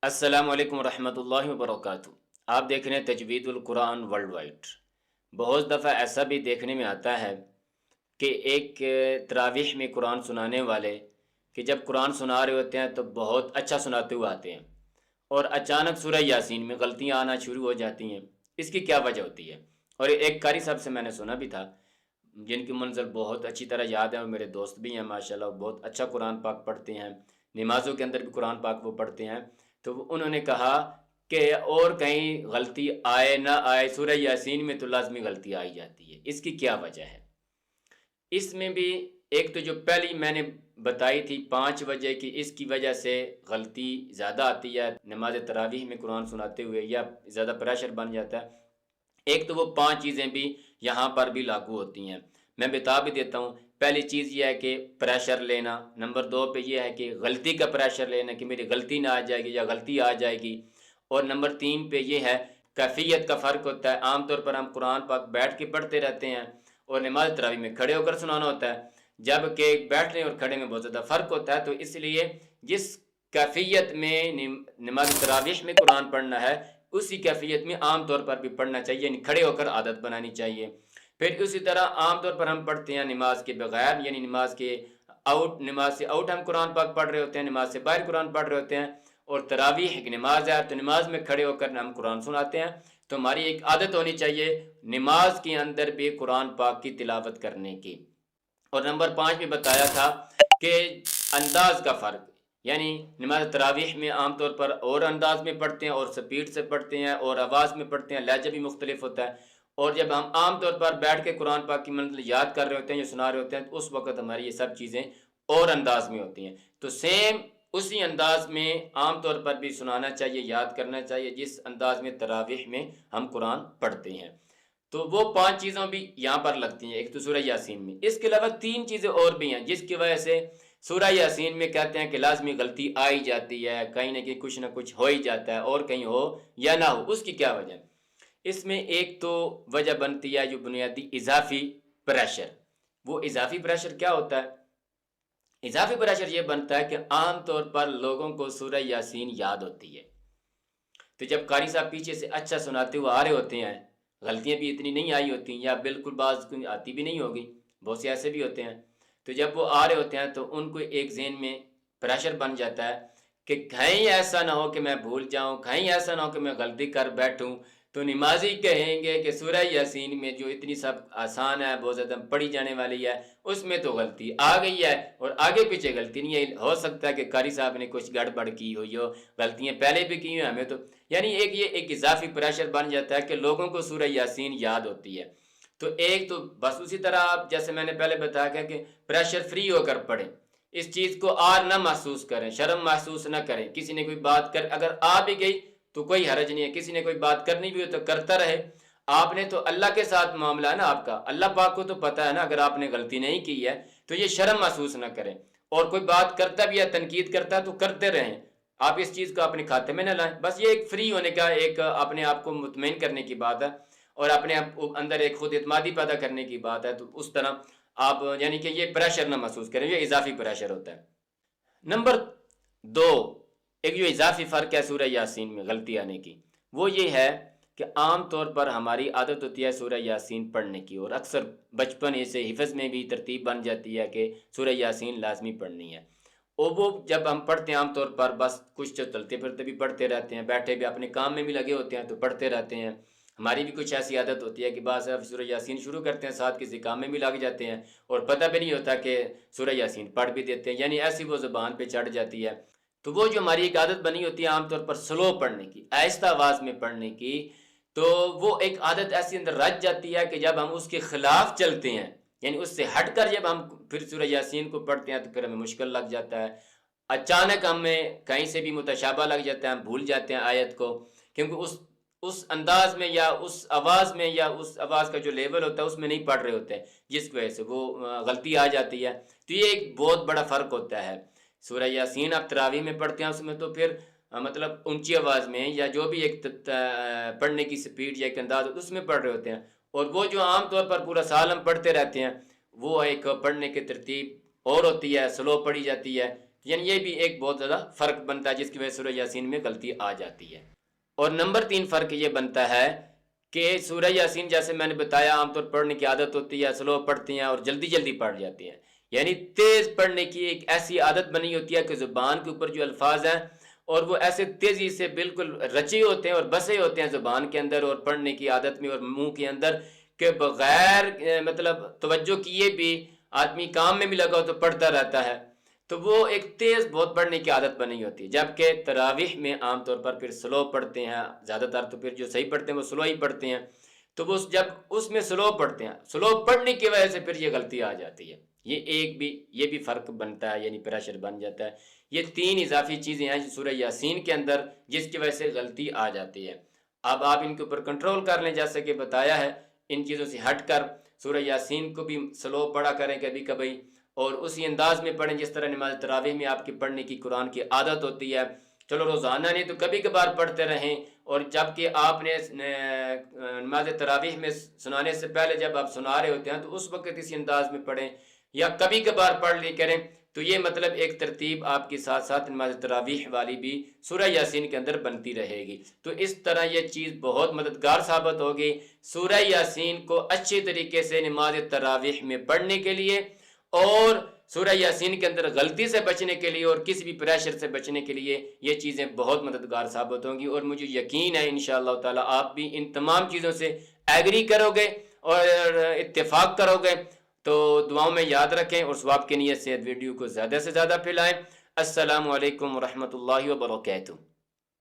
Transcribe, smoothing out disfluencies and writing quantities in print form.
السلام علیکم ورحمۃ اللہ وبرکاتہ۔ آپ دیکھ رہے ہیں تجوید القرآن ورلڈ وائڈ۔ بہت دفعہ ایسا بھی دیکھنے میں آتا ہے کہ ایک تراویح میں قرآن سنانے والے کہ جب قرآن سنا رہے ہوتے ہیں تو بہت اچھا سناتے ہوئے آتے ہیں اور اچانک سورہ یاسین میں غلطیاں آنا شروع ہو جاتی ہیں۔ اس کی کیا وجہ ہوتی ہے؟ اور ایک قاری صاحب سے میں نے سنا بھی تھا جن کی منزل بہت اچھی طرح یاد ہے، اور میرے دوست بھی ہیں ماشاءاللہ، بہت اچھا قرآن پاک پڑھتے ہیں، نمازوں کے اندر بھی قرآن پاک وہ پڑھتے ہیں۔ تو انہوں نے کہا کہ اور کہیں غلطی آئے نہ آئے، سورہ یاسین میں تو لازمی غلطی آئی جاتی ہے۔ اس کی کیا وجہ ہے؟ اس میں بھی ایک تو جو پہلی میں نے بتائی تھی 5 وجہ کی، اس کی وجہ سے غلطی زیادہ آتی ہے نماز تراویح میں قرآن سناتے ہوئے، یا زیادہ پریشر بن جاتا ہے۔ ایک تو وہ 5 چیزیں بھی یہاں پر بھی لاگو ہوتی ہیں، میں بتا بھی دیتا ہوں۔ پہلی چیز یہ ہے کہ پریشر لینا، نمبر 2 پہ یہ ہے کہ غلطی کا پریشر لینا کہ میری غلطی نہ آ جائے گی یا غلطی آ جائے گی، اور نمبر 3 پہ یہ ہے کیفیت کا فرق ہوتا ہے۔ عام طور پر ہم قرآن پاک بیٹھ کے پڑھتے رہتے ہیں اور نماز تراویح میں کھڑے ہو کر سنانا ہوتا ہے، جبکہ بیٹھنے اور کھڑے میں بہت زیادہ فرق ہوتا ہے۔ تو اس لیے جس کیفیت میں نماز تراویح میں قرآن پڑھنا ہے، اسی کیفیت میں عام طور پر بھی پڑھنا چاہیے، یعنی کھڑے ہو کر عادت بنانی چاہیے۔ پھر اسی طرح عام طور پر ہم پڑھتے ہیں نماز کے بغیر، یعنی نماز سے آؤٹ ہم قرآن پاک پڑھ رہے ہوتے ہیں، نماز سے باہر قرآن پڑھ رہے ہوتے ہیں، اور تراویح ایک نماز ہے تو نماز میں کھڑے ہو کر ہم قرآن سناتے ہیں۔ تو ہماری ایک عادت ہونی چاہیے نماز کے اندر بھی قرآن پاک کی تلاوت کرنے کی۔ اور نمبر 5 میں بتایا تھا کہ انداز کا فرق، یعنی نماز تراویح میں عام طور پر اور انداز میں پڑھتے ہیں اور سپیڈ سے پڑھتے ہیں اور آواز میں پڑھتے ہیں، لہجہ بھی مختلف ہوتا ہے، اور جب ہم عام طور پر بیٹھ کے قرآن پاک کی منزل یاد کر رہے ہوتے ہیں یا سنا رہے ہوتے ہیں تو اس وقت ہماری یہ سب چیزیں اور انداز میں ہوتی ہیں۔ تو سیم اسی انداز میں عام طور پر بھی سنانا چاہیے، یاد کرنا چاہیے جس انداز میں تراویح میں ہم قرآن پڑھتے ہیں۔ تو وہ 5 چیزوں بھی یہاں پر لگتی ہیں، ایک تو سورہ یاسین میں۔ اس کے علاوہ 3 چیزیں اور بھی ہیں جس کی وجہ سے سورہ یاسین میں کہتے ہیں کہ لازمی غلطی آئی جاتی ہے، کہیں نہ کہیں کچھ نہ کچھ ہو ہی جاتا ہے، اور کہیں ہو یا نہ ہو۔ اس کی کیا وجہ ہے؟ اس میں ایک تو وجہ بنتی ہے جو بنیادی اضافی پریشر۔ وہ اضافی پریشر کیا ہوتا ہے؟ اضافی پریشر یہ بنتا ہے کہ عام طور پر لوگوں کو سورہ یاسین یاد ہوتی ہے، تو جب قاری صاحب پیچھے سے اچھا سناتے ہوئے آ رہے ہوتے ہیں، غلطیاں بھی اتنی نہیں آئی ہوتی یا بالکل بعض کو آتی بھی نہیں ہوگی، بہت سے ایسے بھی ہوتے ہیں، تو جب وہ آ رہے ہوتے ہیں تو ان کو ایک ذہن میں پریشر بن جاتا ہے کہ کہیں ایسا نہ ہو کہ میں بھول جاؤں، کہیں ایسا نہ ہو کہ میں غلطی کر بیٹھوں۔ تو نمازی کہیں گے کہ سورہ یاسین میں جو اتنی سب آسان ہے، بہت زیادہ پڑھی جانے والی ہے، اس میں تو غلطی آ گئی ہے اور آگے پیچھے غلطی نہیں ہے۔ ہو سکتا ہے کہ قاری صاحب نے کچھ گڑبڑ کی ہوئی ہو، غلطیاں پہلے بھی کی ہوئی ہمیں تو، یعنی ایک اضافی پریشر بن جاتا ہے کہ لوگوں کو سورہ یاسین یاد ہوتی ہے۔ تو ایک تو بس اسی طرح آپ جیسے میں نے پہلے بتایا کہ پریشر فری ہو کر پڑھیں، اس چیز کو آر نہ محسوس کریں، شرم محسوس نہ کریں۔ کسی نے کوئی بات کر اگر آ بھی گئی تو کوئی حرج نہیں ہے، کسی نے کوئی بات کرنی بھی ہو تو کرتا رہے۔ آپ نے تو اللہ کے ساتھ معاملہ ہے نا، آپ کا اللہ پاک کو تو پتہ ہے نا، اگر آپ نے غلطی نہیں کی ہے تو یہ شرم محسوس نہ کریں، اور کوئی بات کرتا بھی ہے، تنقید کرتا ہے تو کرتے رہیں، آپ اس چیز کو اپنے کھاتے میں نہ لائیں۔ بس یہ ایک فری ہونے کا، ایک اپنے آپ کو مطمئن کرنے کی بات ہے، اور اپنے اندر ایک خود اعتمادی پیدا کرنے کی بات ہے۔ تو اس طرح آپ یعنی کہ یہ پریشر نہ محسوس کریں، یہ اضافی پریشر ہوتا ہے۔ نمبر 2، ایک جو اضافی فرق ہے سورہ یاسین میں غلطی آنے کی، وہ یہ ہے کہ عام طور پر ہماری عادت ہوتی ہے سورہ یاسین پڑھنے کی، اور اکثر بچپن سے حفظ میں بھی ترتیب بن جاتی ہے کہ سورہ یاسین لازمی پڑھنی ہے، اور وہ جب ہم پڑھتے ہیں عام طور پر بس کچھ چلتے پھرتے بھی پڑھتے رہتے ہیں، بیٹھے بھی اپنے کام میں بھی لگے ہوتے ہیں تو پڑھتے رہتے ہیں۔ ہماری بھی کچھ ایسی عادت ہوتی ہے کہ بعض سورہ یاسین شروع کرتے ہیں، ساتھ کسی کام میں بھی لگ جاتے ہیں اور پتہ بھی نہیں ہوتا کہ سورہ یاسین پڑھ بھی دیتے ہیں، یعنی ایسی وہ زبان پہ چڑھ جاتی ہے۔ تو وہ جو ہماری ایک عادت بنی ہوتی ہے عام طور پر سلو پڑھنے کی، آہستہ آواز میں پڑھنے کی، تو وہ ایک عادت ایسی اندر رچ جاتی ہے کہ جب ہم اس کے خلاف چلتے ہیں، یعنی اس سے ہٹ کر جب ہم پھر سورہ یاسین کو پڑھتے ہیں تو پھر ہمیں مشکل لگ جاتا ہے، اچانک ہمیں کہیں سے بھی متشابہ لگ جاتا ہے، ہم بھول جاتے ہیں آیت کو، کیونکہ اس انداز میں یا اس آواز میں یا اس آواز کا جو لیول ہوتا ہے اس میں نہیں پڑھ رہے ہوتے ہیں، جس کی وجہ سے وہ غلطی آ جاتی ہے۔ تو یہ ایک بہت بڑا فرق ہوتا ہے۔ سورہ یاسین آپ تراویح میں پڑھتے ہیں، اس میں تو پھر مطلب اونچی آواز میں یا جو بھی ایک پڑھنے کی سپیڈ یا ایک انداز اس میں پڑھ رہے ہوتے ہیں، اور وہ جو عام طور پر پورا سال ہم پڑھتے رہتے ہیں وہ ایک پڑھنے کی ترتیب اور ہوتی ہے، سلو پڑھی جاتی ہے، یعنی یہ بھی ایک بہت زیادہ فرق بنتا ہے جس کی وجہ سے سورہ یاسین میں غلطی آ جاتی ہے۔ اور نمبر 3 فرق یہ بنتا ہے کہ سورہ یاسین جیسے میں نے بتایا عام طور پڑھنے کی عادت ہوتی ہے، سلو پڑھتی ہیں اور جلدی جلدی پڑھ جاتی ہیں، یعنی تیز پڑھنے کی ایک ایسی عادت بنی ہوتی ہے کہ زبان کے اوپر جو الفاظ ہیں اور وہ ایسے تیزی سے بالکل رچے ہوتے ہیں اور بسے ہوتے ہیں زبان کے اندر اور پڑھنے کی عادت میں اور منہ کے اندر، کہ بغیر مطلب توجہ کیے بھی آدمی کام میں بھی لگا ہو تو پڑھتا رہتا ہے، تو وہ ایک تیز بہت پڑھنے کی عادت بنی ہوتی ہے۔ جبکہ تراویح میں عام طور پر پھر سلو پڑھتے ہیں، زیادہ تر تو پھر جو صحیح پڑھتے ہیں وہ سلو ہی پڑھتے ہیں، تو وہ جب اس میں سلو پڑھتے ہیں، سلو پڑھنے کی وجہ سے پھر یہ غلطی آ جاتی ہے، یہ بھی فرق بنتا ہے، یعنی پریشر بن جاتا ہے۔ یہ 3 اضافی چیزیں ہیں سورہ یاسین کے اندر جس کی وجہ سے غلطی آ جاتی ہے۔ اب آپ ان کے اوپر کنٹرول کر لیں، جیسے کہ بتایا ہے، ان چیزوں سے ہٹ کر سورہ یاسین کو بھی سلو پڑھا کریں کبھی کبھی، اور اسی انداز میں پڑھیں جس طرح نماز تراویح میں آپ کی پڑھنے کی قرآن کی عادت ہوتی ہے۔ چلو روزانہ نہیں تو کبھی کبھار پڑھتے رہیں، اور جب کہ آپ نے نماز تراویح میں سنانے سے پہلے جب آپ سنا رہے ہوتے ہیں تو اس وقت اسی انداز میں پڑھیں، یا کبھی کبھار پڑھ لی کریں، تو یہ مطلب ایک ترتیب آپ کی ساتھ ساتھ نماز تراویح والی بھی سورہ یاسین کے اندر بنتی رہے گی۔ تو اس طرح یہ چیز بہت مددگار ثابت ہوگی سورہ یاسین کو اچھے طریقے سے نماز تراویح میں پڑھنے کے لیے، اور سورہ یاسین کے اندر غلطی سے بچنے کے لیے اور کسی بھی پریشر سے بچنے کے لیے یہ چیزیں بہت مددگار ثابت ہوں گی۔ اور مجھے یقین ہے انشاءاللہ تعالی آپ بھی ان تمام چیزوں سے ایگری کرو گے اور اتفاق کرو گے، تو دعاؤں میں یاد رکھیں اور ثواب کی نیت سے ویڈیو کو زیادہ سے زیادہ پھیلائیں۔ السلام علیکم ورحمۃ اللہ وبرکاتہ۔